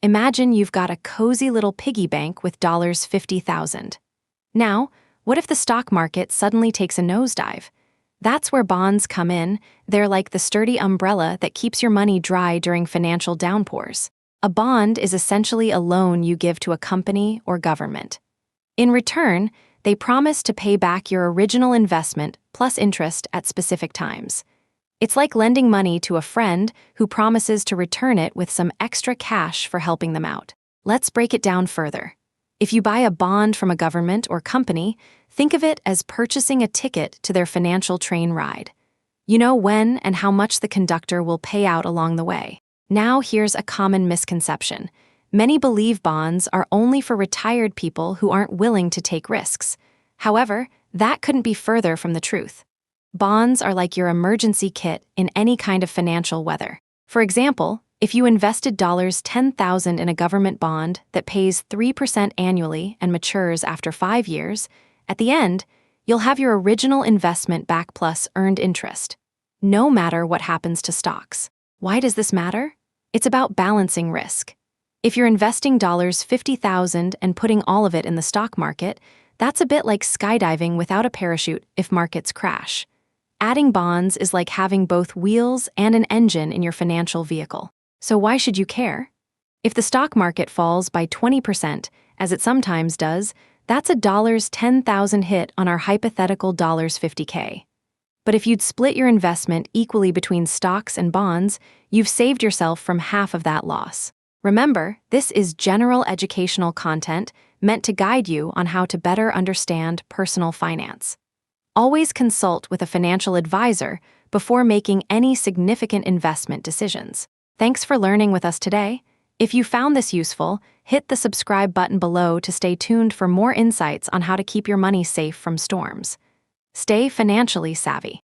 Imagine you've got a cozy little piggy bank with $50,000. Now, what if the stock market suddenly takes a nosedive? That's where bonds come in. They're like the sturdy umbrella that keeps your money dry during financial downpours. A bond is essentially a loan you give to a company or government. In return, they promise to pay back your original investment plus interest at specific times. It's like lending money to a friend who promises to return it with some extra cash for helping them out. Let's break it down further. If you buy a bond from a government or company, think of it as purchasing a ticket to their financial train ride. You know when and how much the conductor will pay out along the way. Now here's a common misconception. Many believe bonds are only for retired people who aren't willing to take risks. However, that couldn't be further from the truth. Bonds are like your emergency kit in any kind of financial weather. For example, if you invested $10,000 in a government bond that pays 3% annually and matures after 5 years, at the end, you'll have your original investment back plus earned interest, no matter what happens to stocks. Why does this matter? It's about balancing risk. If you're investing $50,000 and putting all of it in the stock market, that's a bit like skydiving without a parachute if markets crash. Adding bonds is like having both wheels and an engine in your financial vehicle. So why should you care? If the stock market falls by 20%, as it sometimes does, that's a $10,000 hit on our hypothetical $50K. But if you'd split your investment equally between stocks and bonds, you've saved yourself from half of that loss. Remember, this is general educational content meant to guide you on how to better understand personal finance. Always consult with a financial advisor before making any significant investment decisions. Thanks for learning with us today. If you found this useful, hit the subscribe button below to stay tuned for more insights on how to keep your money safe from storms. Stay financially savvy.